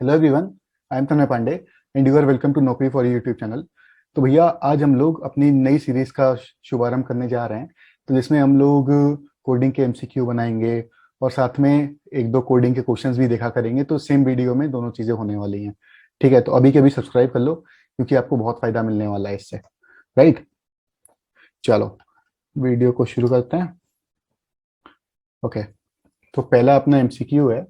Hello everyone, I am Tanmay Pandey and you are welcome to Naukri for YouTube channel. तो भैया आज हम लोग अपनी नई सीरीज का शुभारंभ करने जा रहे हैं। तो जिसमें हम लोग कोडिंग के एमसीक्यू बनाएंगे और साथ में एक दो कोडिंग के क्वेश्चंस भी देखा करेंगे। तो सेम वीडियो में दोनों चीज़ें होने वाली हैं। ठीक है, तो अभी के अभी सब्सक्राइब कर लो क्योंकि आपको बहुत फायदा मिलने वाला है इससे। राइट, चलो वीडियो को शुरू करते हैं। ओके, तो पहला अपना एमसीक्यू है।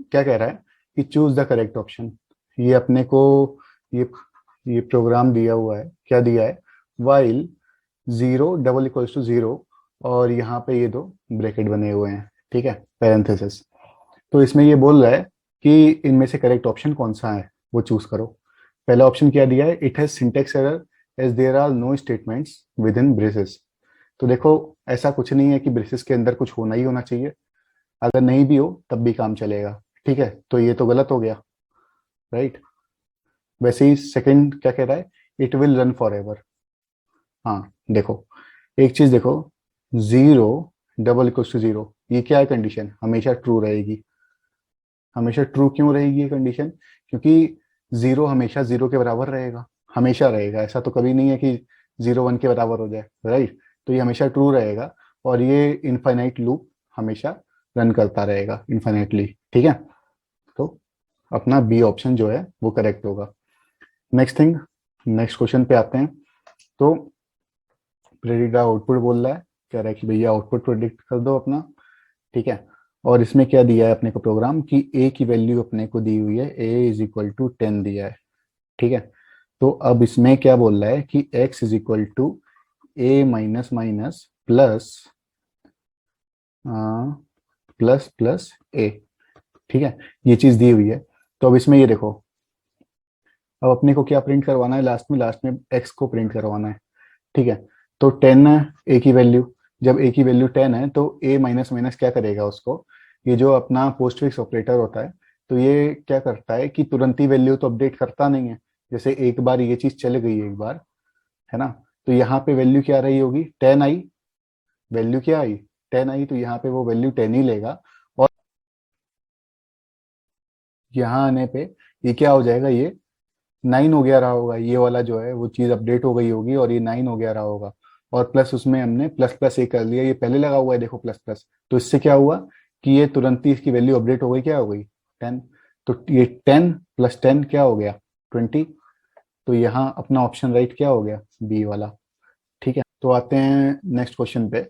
क्या कह रहा है कि चूज द करेक्ट ऑप्शन। ये अपने को ये ये प्रोग्राम दिया हुआ है। क्या दिया है? While zero double equals to zero और यहाँ पे ये दो ब्रैकेट बने हुए हैं। ठीक है, पैरेंथेसिस। तो इसमें ये बोल रहा है कि इनमें से करेक्ट ऑप्शन कौन सा है वो चूज करो। पहला ऑप्शन क्या दिया है? It has syntax error as there are no statements with in braces. तो देखो, ऐसा कुछ नहीं है कि ब्रेसेस के अंदर कुछ होना ही होना चाहिए। अगर नहीं भी हो तब भी काम चलेगा। ठीक है, तो ये तो गलत हो गया। राइट, वैसे ही सेकंड क्या कह रहा है? It will run forever. हाँ देखो, एक चीज देखो, zero double equal to zero, ये क्या है? कंडीशन हमेशा ट्रू रहेगी। हमेशा ट्रू क्यों रहेगी ये कंडीशन? क्योंकि जीरो हमेशा जीरो के बराबर रहेगा। हमेशा रहेगा, ऐसा तो कभी नहीं है कि जीरो वन के बराबर हो जाए। राइट, तो ये हमेशा ट्रू रहेगा और ये इनफाइनाइट लूप हमेशा रन करता रहेगा इनफाइनाइटली। ठीक है, तो अपना बी ऑप्शन जो है वो करेक्ट होगा। नेक्स्ट थिंग, नेक्स्ट क्वेश्चन पे आते हैं। तो प्रेडिक्ट आउटपुट बोल रहा है, कह रहा है कि भैया आउटपुट प्रेडिक्ट कर दो अपना। ठीक है, और इसमें क्या दिया है अपने को प्रोग्राम की ए की वैल्यू अपने को दी हुई है, ए इज इक्वल टू 10 दिया है। ठीक है, तो अब इसमें क्या बोल रहा है कि x is equal to a minus minus plus plus plus a. ठीक है, ये चीज दी हुई है। तो अब इसमें ये देखो, अब अपने को क्या प्रिंट करवाना है? लास्ट में एक्स को प्रिंट करवाना है। ठीक है, तो 10 है ए की वैल्यू। जब ए की वैल्यू 10 है तो ए माइनस माइनस क्या करेगा उसको? ये जो अपना पोस्ट फिक्स ऑपरेटर होता है, तो ये क्या करता है कि तुरंत ही वैल्यू तो अपडेट करता नहीं है। जैसे एक बार ये चीज चल गई एक बार, है ना, तो यहाँ पे वैल्यू क्या रही होगी? 10 आई। वैल्यू क्या आई? 10 आई, तो यहाँ पे वो वैल्यू 10 ही लेगा। और यहाँ आने पे ये क्या हो जाएगा? ये 9 हो गया रहा होगा। ये वाला जो है वो चीज अपडेट हो गई होगी और ये 9 हो गया रहा होगा। और प्लस उसमें हमने प्लस प्लस ए कर लिया, ये पहले लगा हुआ है देखो प्लस प्लस। तो इससे क्या हुआ कि ये तुरंत ही इसकी वैल्यू अपडेट हो गई। क्या हो गई? 10। तो ये 10 प्लस 10 क्या हो गया? 20। तो यहाँ अपना ऑप्शन राइट क्या हो गया? बी वाला। ठीक है, तो आते हैं नेक्स्ट क्वेश्चन पे।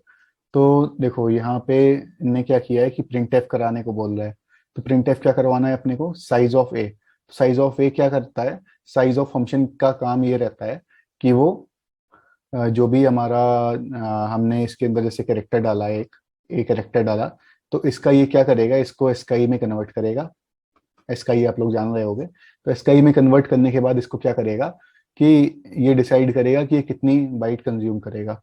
तो देखो यहाँ पे इनने क्या किया है कि प्रिंट एफ कराने को बोल रहा है। तो प्रिंट एफ क्या करवाना है अपने को? Size of a. Size of a क्या करता है? साइज ऑफ फंक्शन का काम ये रहता है कि वो जो भी हमारा हमने इसके अंदर जैसे कैरेक्टर डाला है, एक कैरेक्टर डाला, तो इसका ये क्या करेगा? इसको स्काई में कन्वर्ट करेगा। स्काई आप लोग जान रहे होंगे। तो स्काई में कन्वर्ट करने के बाद इसको क्या करेगा कि ये डिसाइड करेगा कि ये कितनी बाइट कंज्यूम करेगा।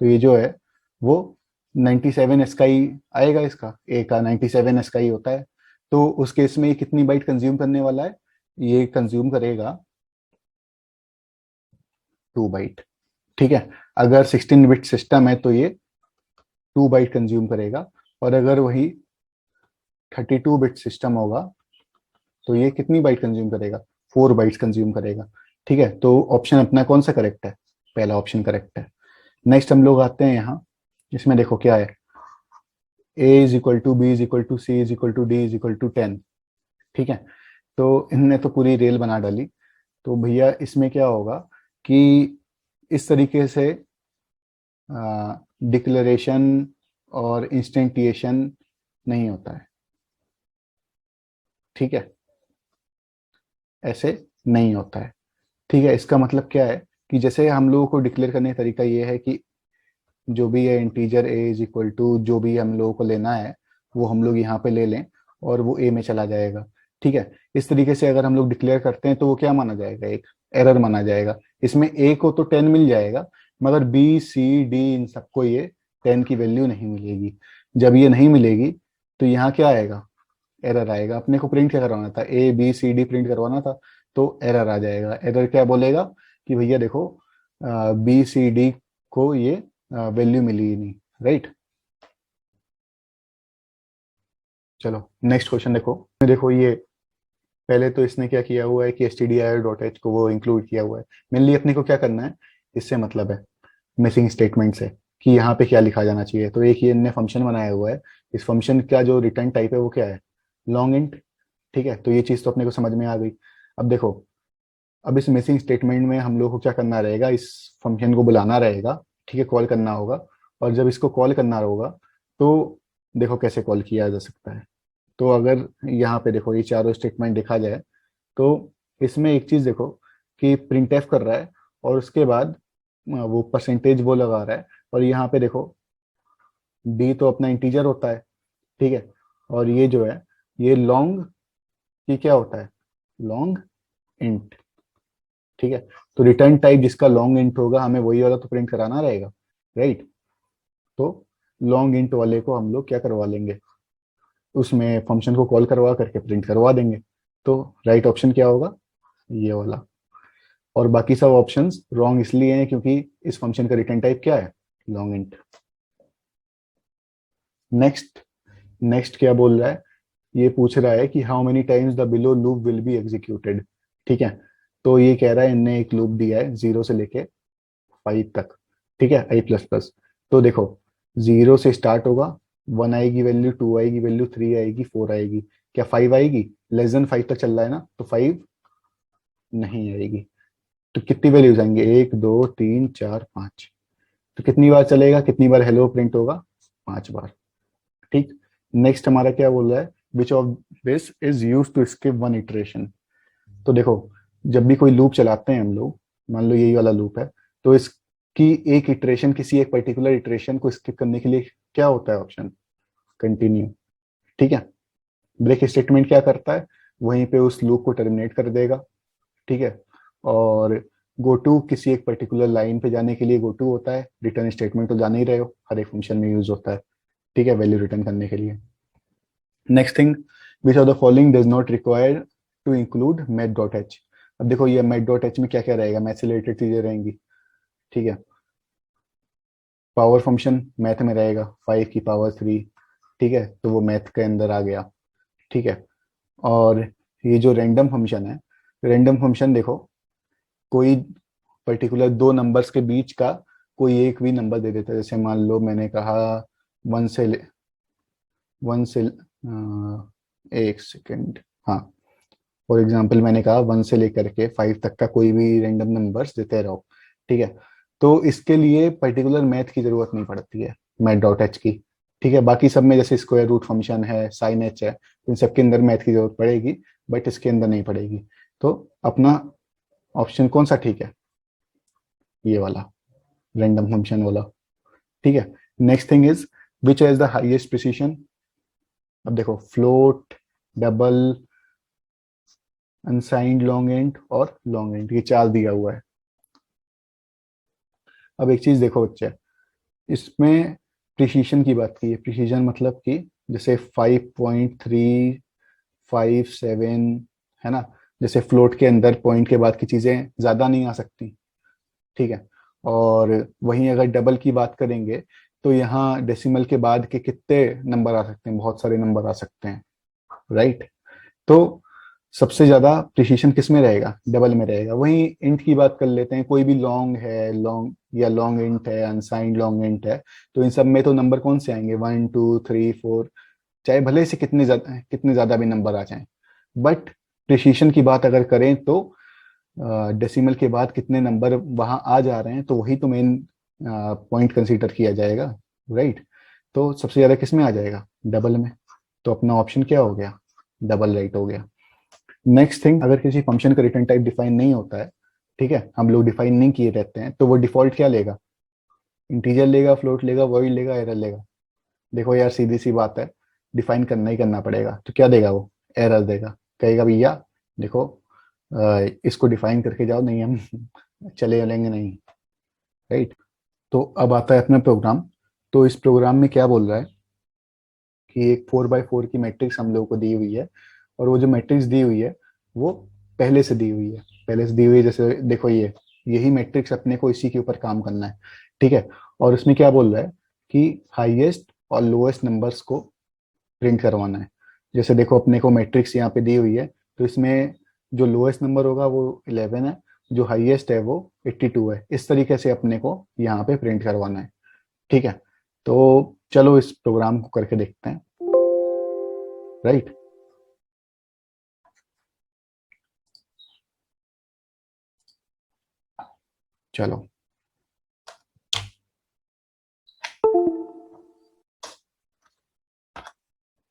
तो ये जो है वो 97 स्काई आएगा। इसका ए का 97 स्काई होता है। तो उस केस में ये कितनी बाइट कंज्यूम करने वाला है? ये कंज्यूम करेगा 2 बाइट। ठीक है, अगर 16 बिट सिस्टम है तो ये 2 बाइट कंज्यूम करेगा। और अगर वही 32 बिट सिस्टम होगा तो ये कितनी बाइट कंज्यूम करेगा? 4 बाइट्स कंज्यूम करेगा। ठीक है, तो ऑप्शन अपना कौन सा करेक्ट है? पहला ऑप्शन करेक्ट है। नेक्स्ट हम लोग आते हैं यहाँ। इसमें देखो क्या है, a is equal to b is equal to c is equal to d is equal to 10। ठीक है, तो इनने तो पूरी रेल बना डाली। तो भैया इसमें क्या होगा कि इस तरीके से डिक्लेरेशन और इंस्टेंटिएशन नहीं होता है। ठीक है, ऐसे नहीं होता है। ठीक है, इसका मतलब क्या है कि जैसे हम लोगों को डिक्लेयर करने का तरीका ये है कि जो भी है integer a is equal to जो भी हम लोगों को लेना है वो हम लोग यहाँ पे ले लें और वो ए में चला जाएगा। ठीक है, इस तरीके से अगर हम लोग डिक्लेयर करते हैं तो वो क्या माना जाएगा? एक एरर माना जाएगा। इसमें ए को तो 10 मिल जाएगा मगर बी सी डी इन सबको ये 10 की वैल्यू नहीं मिलेगी। जब ये नहीं मिलेगी तो यहाँ क्या आएगा? एरर आएगा। अपने को प्रिंट क्या करवाना था? A B C D print करवाना था, तो एरर आ जाएगा। एरर क्या बोलेगा कि भैया देखो बी सी डी को ये वैल्यू मिली ही नहीं। राइट, चलो नेक्स्ट क्वेश्चन देखो। देखो ये पहले तो इसने क्या किया हुआ है कि stdio.h को वो इंक्लूड किया हुआ है। मेनली अपने को क्या करना है, इससे मतलब है मिसिंग स्टेटमेंट से, कि यहाँ पे क्या लिखा जाना चाहिए। तो एक ये इनने फंक्शन बनाया हुआ है, इस फंक्शन का जो रिटर्न टाइप है वो क्या है, लॉन्ग इंट। ठीक है, तो ये चीज़ तो अपने को समझ में आ गई। अब देखो, अब इस मिसिंग स्टेटमेंट में हम लोग को क्या करना रहेगा, इस फंक्शन को बुलाना रहेगा, ठीक है, कॉल करना होगा। और जब इसको कॉल करना होगा तो देखो कैसे कॉल किया जा सकता है। तो अगर यहाँ पे देखो ये चारों स्टेटमेंट देखा जाए तो इसमें एक चीज देखो कि प्रिंट एफ कर रहा है और उसके बाद वो परसेंटेज वो लगा रहा है। और यहाँ पे देखो डी तो अपना इंटीजर होता है, ठीक है, और ये जो है ये लॉन्ग, ये क्या होता है, लॉन्ग इंट। ठीक है, तो रिटर्न टाइप जिसका लॉन्ग इंट होगा हमें वही वाला तो प्रिंट कराना रहेगा, राइट। तो लॉन्ग इंट वाले को हम लोग क्या करवा लेंगे, उसमें फंक्शन को कॉल करवा करके प्रिंट करवा देंगे। तो राइट ऑप्शन क्या होगा, ये वाला। और बाकी सब ऑप्शंस रॉन्ग इसलिए हैं क्योंकि इस फंक्शन का रिटर्न टाइप क्या है, लॉन्ग इंट। नेक्स्ट, नेक्स्ट क्या बोल रहा है, ये पूछ रहा है कि how many times the below loop will be executed. ठीक है, तो ये कह रहा है इनने एक लूप दिया है 0 से लेके 5 तक, ठीक है, आई प्लस प्लस। तो देखो 0 से स्टार्ट होगा, 1 आएगी वैल्यू, 2 आएगी वैल्यू, 3 आएगी, 4 आएगी, क्या 5 आएगी, लेस देन 5 तक चल रहा है ना, तो 5 नहीं आएगी। तो कितनी वैल्यूज आएंगे, 1 2 3 4 5। तो कितनी बार चलेगा, कितनी बार हेलो प्रिंट होगा, 5 बार। ठीक। नेक्स्ट हमारा क्या बोल रहा है, which of this is use to skip one iteration. तो देखो जब भी कोई लूप चलाते हैं हम लोग, मान लो यही वाला लूप है, तो इसकी एक इटरेशन, किसी एक पर्टिकुलर इटरेशन को स्किप करने के लिए क्या होता है ऑप्शन, कंटिन्यू। ठीक है, ब्रेक स्टेटमेंट क्या करता है, वहीं पे उस लूप को टर्मिनेट कर देगा। ठीक है, और गो टू किसी एक पर्टिकुलर लाइन पे जाने के लिए गो टू होता है, रिटर्न स्टेटमेंट तो जान ही रहे हो, हर एक फंक्शन में यूज होता है, ठीक है, वैल्यू रिटर्न करने के लिए। Next thing, which of the following does not require to include math dot h. अब देखो ये मैथ डॉट एच में क्या क्या रहेगा, मैथ से रिलेटेड चीजें रहेंगी। ठीक है, पावर फंक्शन मैथ में रहेगा, 5 की पावर 3, ठीक है, तो वो मैथ के अंदर आ गया। ठीक है, और ये जो रैंडम फंक्शन है, रैंडम फंक्शन देखो कोई पर्टिकुलर दो नंबर्स के बीच का कोई एक भी नंबर दे देता है। जैसे मान लो मैंने कहा वन से वन से एक सेकेंड, हाँ, फॉर एग्जाम्पल मैंने कहा 1 से लेकर के 5 तक का कोई भी रैंडम नंबर्स देते रहो। ठीक है, तो इसके लिए पर्टिकुलर मैथ की जरूरत नहीं पड़ती है, मैथ डॉट एच की। ठीक है, बाकी सब में जैसे स्क्वायर रूट फंक्शन है, साइन एच है, इन सब के अंदर मैथ की जरूरत पड़ेगी, बट इसके अंदर नहीं पड़ेगी। तो अपना ऑप्शन कौन सा ठीक है, ये वाला, रैंडम फंक्शन वाला। ठीक है, next thing is which has the highest precision. अब देखो float, double, unsigned long and और लॉन्ग एंड, ये चार दिया हुआ है। अब एक चीज देखो बच्चे, इसमें प्रिसीशन की बात की है, प्रिसीजन मतलब कि जैसे 5.357 है ना, जैसे फ्लोट के अंदर पॉइंट के बाद की चीजें ज्यादा नहीं आ सकती। ठीक है, और वहीं अगर डबल की बात करेंगे तो यहाँ डेसिमल के बाद के कितने नंबर आ सकते हैं, बहुत सारे नंबर आ सकते हैं, राइट। तो सबसे ज्यादा प्रिसीशन किस में रहेगा, डबल में रहेगा। वहीं इंट की बात कर लेते हैं, कोई भी लॉन्ग है, लॉन्ग या लॉन्ग इंट है, अनसाइंड लॉन्ग इंट है, तो इन सब में तो नंबर कौन से आएंगे, 1 2 3 4, चाहे भले से कितने ज्यादा भी नंबर आ जाएं। बट प्रिसीशन की बात अगर करें तो डेसिमल के बाद कितने नंबर वहां आ जा रहे हैं, तो वही तो मेन पॉइंट कंसीडर किया जाएगा, राइट। तो सबसे ज्यादा किस में आ जाएगा, डबल में। तो अपना ऑप्शन क्या हो गया, डबल राइट हो गया। नेक्स्ट थिंग, अगर किसी फंक्शन का रिटर्न टाइप डिफाइन नहीं होता है, ठीक है, हम लोग डिफाइन नहीं किए रहते हैं, तो वो डिफॉल्ट क्या लेगा, इंटीजर लेगा, फ्लोट लेगा, वॉइड लेगा, एरर लेगा। देखो यार सीधी सी बात है, डिफाइन करना ही करना पड़ेगा, तो क्या देगा वो, एरर देगा। कहेगा भैया देखो इसको डिफाइन करके जाओ, नहीं हम चले चलेंगे नहीं, राइट। तो अब आता है अपना प्रोग्राम। तो इस प्रोग्राम में क्या बोल रहा है कि एक 4x4 की मैट्रिक्स हम लोगों को दी हुई है, और वो जो मैट्रिक्स दी हुई है वो पहले से दी हुई है, पहले से दी हुई है। जैसे देखो ये यही मैट्रिक्स अपने को इसी के ऊपर काम करना है, ठीक है। और उसमें क्या बोल रहा है कि हाईएस्ट और लोएस्ट नंबर्स को प्रिंट करवाना है। जैसे देखो अपने को मैट्रिक्स यहाँ पे दी हुई है, तो इसमें जो लोएस्ट नंबर होगा वो 11 है, जो हाईएस्ट है वो 82 है। इस तरीके से अपने को यहाँ पे प्रिंट करवाना है। ठीक है, तो चलो इस प्रोग्राम को करके देखते हैं। राइट, चलो।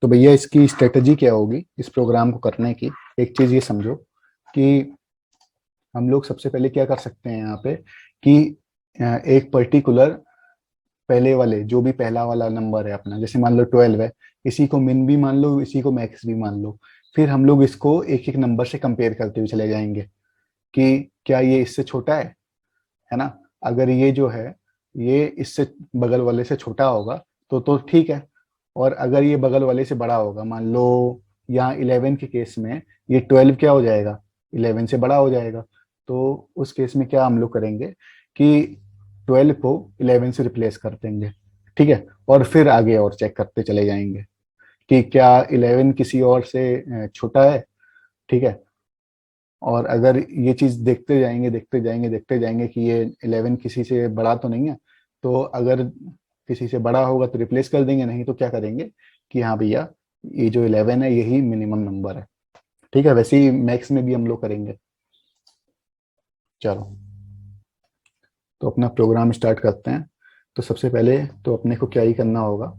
तो भैया इसकी स्ट्रेटजी क्या होगी इस प्रोग्राम को करने की? एक चीज ये समझो कि हम लोग सबसे पहले क्या कर सकते हैं यहाँ पे कि एक पर्टिकुलर पहले वाले जो भी पहला वाला नंबर है अपना, जैसे मान लो 12 है, इसी को मिन भी मान लो, इसी को मैक्स भी मान लो। फिर हम लोग इसको एक एक नंबर से कंपेयर करते हुए चले जाएंगे कि क्या ये इससे छोटा है ना? अगर ये जो है ये इससे बगल वाले से छोटा होगा तो ठीक है। और अगर ये बगल वाले से बड़ा होगा, मान लो यहाँ 11 के केस में ये 12 क्या हो जाएगा, 11 से बड़ा हो जाएगा। तो उस केस में क्या हम लोग करेंगे कि 12 को 11 से रिप्लेस कर देंगे। ठीक है, और फिर आगे और चेक करते चले जाएंगे कि क्या 11 किसी और से छोटा है। ठीक है, और अगर ये चीज देखते जाएंगे देखते जाएंगे देखते जाएंगे कि ये 11 किसी से बड़ा तो नहीं है, तो अगर किसी से बड़ा होगा तो रिप्लेस कर देंगे, नहीं तो क्या करेंगे कि हाँ भैया ये जो 11 है यही मिनिमम नंबर है। ठीक है, वैसे ही मैक्स में भी हम लोग करेंगे। चलो, तो अपना प्रोग्राम स्टार्ट करते हैं। तो सबसे पहले तो अपने को क्या ही करना होगा,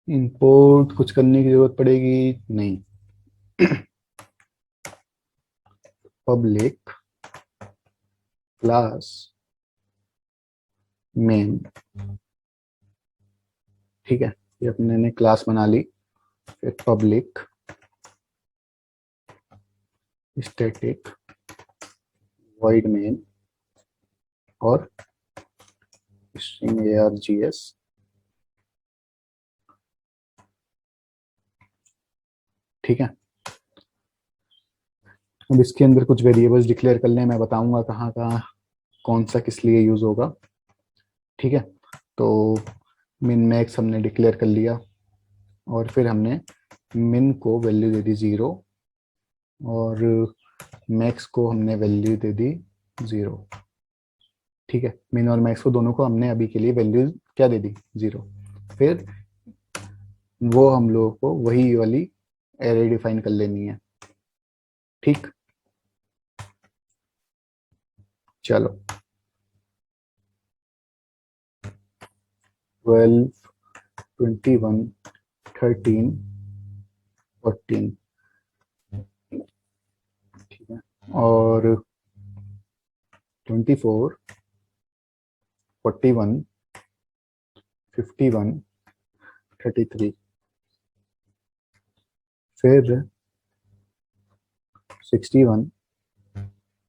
इंपोर्ट कुछ करने की जरूरत पड़ेगी नहीं। Public class main. ठीक है, ये अपने ने क्लास बना ली। फिर पब्लिक स्टैटिक void main और string args। ठीक है, अब इसके अंदर कुछ वेरिएबल्स डिक्लेयर कर लें, मैं बताऊंगा कहाँ कहाँ कौन सा किस लिए यूज होगा। ठीक है, तो मिन मैक्स हमने डिक्लेयर कर लिया, और फिर हमने मिन को वैल्यू दे दी 0, और मैक्स को हमने वैल्यू दे दी 0। ठीक है, मिन और मैक्स को दोनों को हमने अभी के लिए वैल्यू क्या दे दी, 0। फिर वो हम लोगों को वही वाली एरे डिफाइन कर लेनी है। ठीक, चलो। 12, 21, 13, 14। ठीक है, और 24, 41, 51, 33। फिर 61,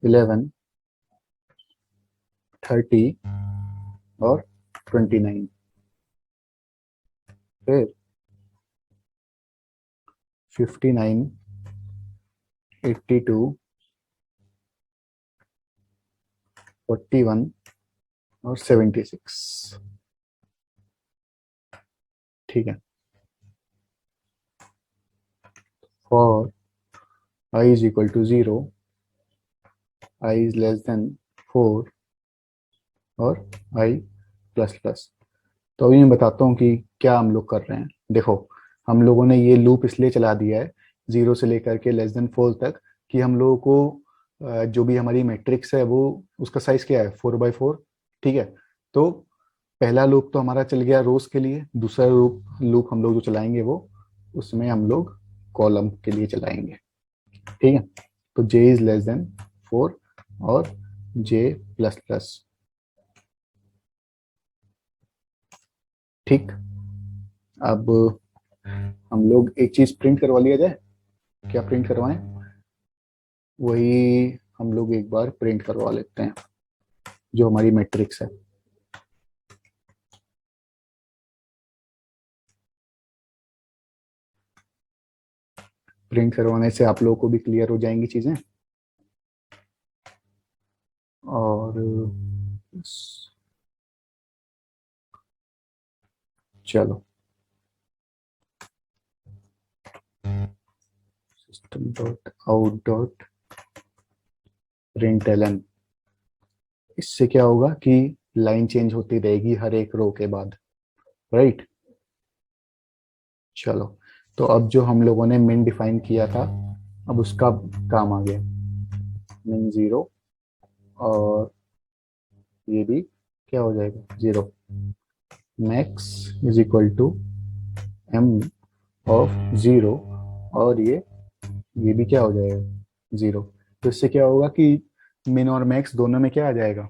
11, 30 और 29। फिर 59, 82, 41 और 76। ठीक है, for i is equal to 0, i is less than 4 और i प्लस प्लस। तो अभी मैं बताता हूँ कि क्या हम लोग कर रहे हैं। देखो, हम लोगों ने ये लूप इसलिए चला दिया है 0 से लेकर के लेस देन 4 तक कि हम लोगों को जो भी हमारी मैट्रिक्स है वो उसका साइज क्या है, 4 बाई 4। ठीक है, तो पहला लूप तो हमारा चल गया रोज के लिए, दूसरा लूप लूप हम लोग जो चलाएंगे वो उसमें हम लोग कॉलम के लिए चलाएंगे। ठीक है, तो j इज लेस देन 4 और j प्लस प्लस। ठीक, अब हम लोग एक चीज प्रिंट करवा लिया जाए। क्या प्रिंट करवाएं? वही हम लोग एक बार प्रिंट करवा लेते हैं जो हमारी मैट्रिक्स है। प्रिंट करवाने से आप लोगों को भी क्लियर हो जाएंगी चीजें। और चलो, system dot out dot println. इससे क्या होगा कि लाइन चेंज होती रहेगी हर एक रो के बाद, राइट। चलो, तो अब जो हम लोगों ने मिन डिफाइन किया था, अब उसका काम आ गया। मिन 0 और ये भी क्या हो जाएगा 0। Max is equal to M of 0 और ये भी क्या हो जाएगा 0। तो इससे क्या होगा कि मिन और मैक्स दोनों में क्या आ जाएगा,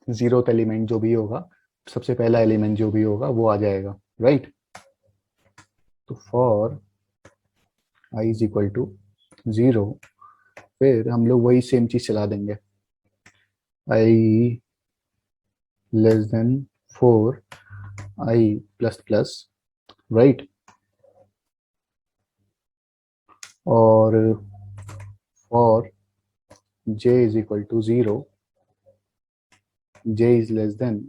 0th एलिमेंट जो भी होगा, सबसे पहला एलिमेंट जो भी होगा वो आ जाएगा, राइट। तो for i is equal to 0, फिर हम लोग वही सेम चीज चला देंगे। I less than 4, i plus plus, right. और for j is equal to 0, j is less than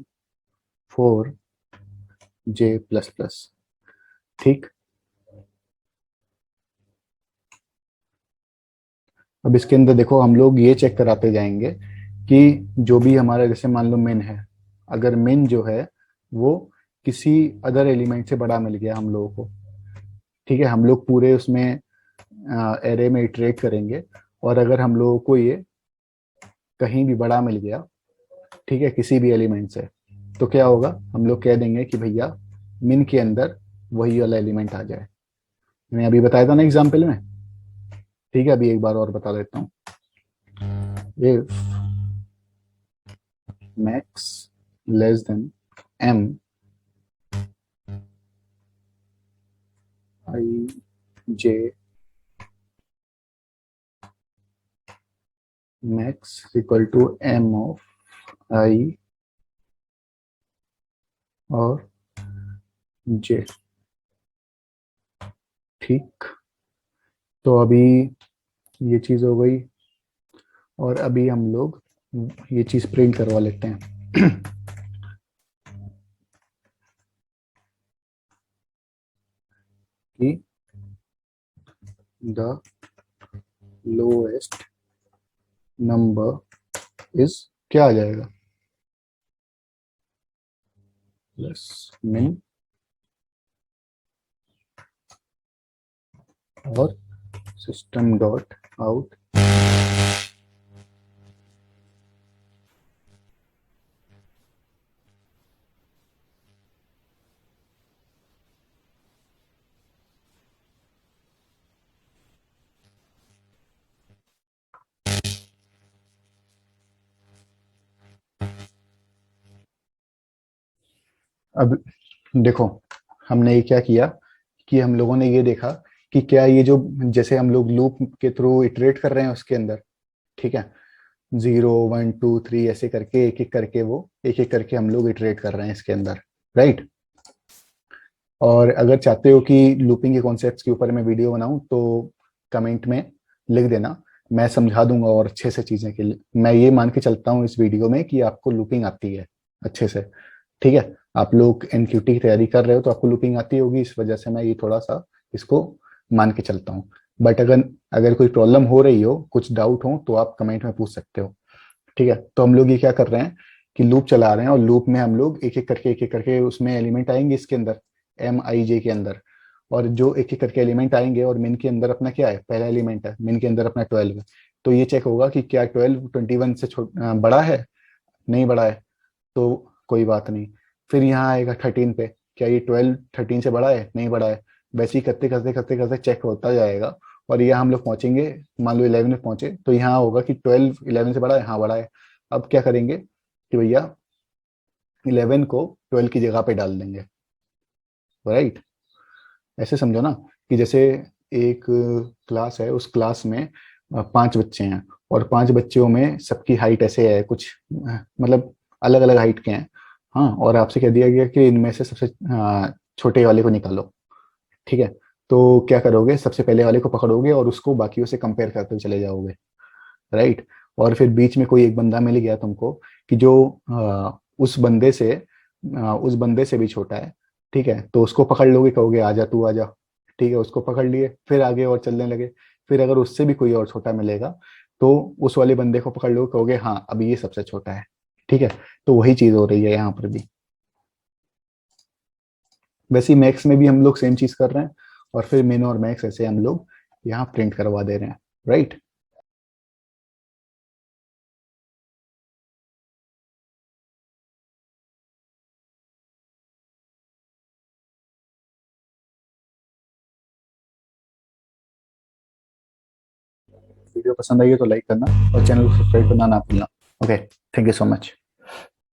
4, j plus plus, ठीक। अब इसके अंदर देखो, हम लोग ये चेक कराते जाएंगे कि जो भी हमारा, जैसे मान लो मिन है, अगर मिन जो है वो किसी अदर एलिमेंट से बड़ा मिल गया हम लोगों को, ठीक है, हम लोग पूरे उसमें एरे में इटरेट करेंगे, और अगर हम लोगों को ये कहीं भी बड़ा मिल गया, ठीक है, किसी भी एलिमेंट से, तो क्या होगा, हम लोग कह देंगे कि भैया मिन के अंदर वही वाला एलिमेंट आ जाए। मैंने अभी बताया था ना एग्जाम्पल में, ठीक है, अभी एक बार और बता देता हूँ। If max less than m i j, max equal to M of i और जे, ठीक। तो अभी ये चीज हो गई, और अभी हम लोग ये चीज प्रिंट करवा लेते हैं। कि द लोएस्ट नंबर इज क्या आ जाएगा, प्लस मिन और सिस्टम डॉट आउट अब देखो, हमने ये क्या किया कि हम लोगों ने ये देखा कि क्या ये जो, जैसे हम लोग लूप के थ्रू इटरेट कर रहे हैं उसके अंदर, ठीक है, 0 1 2 3 ऐसे करके एक एक करके वो एक एक करके हम लोग इटरेट कर रहे हैं इसके अंदर, राइट। और अगर चाहते हो कि लूपिंग के कॉन्सेप्ट्स के ऊपर मैं वीडियो बनाऊं तो कमेंट में लिख देना, मैं समझा दूंगा और अच्छे से चीजें के लिए। मैं ये मान के चलता हूँ इस वीडियो में कि आपको लूपिंग आती है अच्छे से, ठीक है। आप लोग एनक्यूटी की तैयारी कर रहे हो तो आपको लूपिंग आती होगी, इस वजह से मैं ये थोड़ा सा इसको मान के चलता हूँ। बट अगर अगर कोई प्रॉब्लम हो रही हो, कुछ डाउट हो, तो आप कमेंट में पूछ सकते हो, ठीक है। तो हम लोग ये क्या कर रहे हैं कि लूप चला रहे हैं, और लूप में हम लोग एक एक करके उसमें एलिमेंट आएंगे इसके अंदर, एम आई जे के अंदर, और जो एक एक करके एलिमेंट आएंगे, और मिन के अंदर अपना क्या है, पहला एलिमेंट है मिन के अंदर अपना 12 है। तो ये चेक होगा कि क्या 12 21 से बड़ा है, नहीं बड़ा है, तो कोई बात नहीं। फिर यहाँ आएगा 13 पे, क्या ये 12 13 से बड़ा है, नहीं बड़ा है। वैसे ही करते करते करते करते चेक होता जाएगा, और यहाँ हम लोग पहुंचेंगे, मान लो 11 में पहुंचे, तो यहाँ होगा कि 12 11 से बड़ा है, हाँ बड़ा है। अब क्या करेंगे कि भैया 11 को 12 की जगह पे डाल देंगे, राइट। ऐसे समझो ना कि जैसे एक क्लास है, उस क्लास में 5 बच्चे हैं, और 5 बच्चों में सबकी हाइट ऐसे है कुछ, मतलब अलग अलग हाइट के हैं, हाँ। और आपसे कह दिया गया कि इनमें से सबसे छोटे वाले को निकालो, ठीक है। तो क्या करोगे, सबसे पहले वाले को पकड़ोगे और उसको बाकियों से कंपेयर करते हुए चले जाओगे, राइट। और फिर बीच में कोई एक बंदा मिल गया तुमको कि जो उस बंदे से भी छोटा है, ठीक है, तो उसको पकड़ लोगे, कहोगे आजा तू आजा, ठीक है, उसको पकड़ लिए, फिर आगे और चलने लगे। फिर अगर उससे भी कोई और छोटा मिलेगा तो उस वाले बंदे को पकड़ लो, कहोगे हाँ अभी ये सबसे छोटा है। ठीक है, तो वही चीज हो रही है यहाँ पर भी। वैसे ही मैक्स में भी हम लोग सेम चीज कर रहे हैं, और फिर मिन और मैक्स ऐसे हम लोग यहाँ प्रिंट करवा दे रहे हैं, राइट। वीडियो पसंद आई है तो लाइक करना और चैनल को सब्सक्राइब करना ना भूलना। Okay, thank you so much.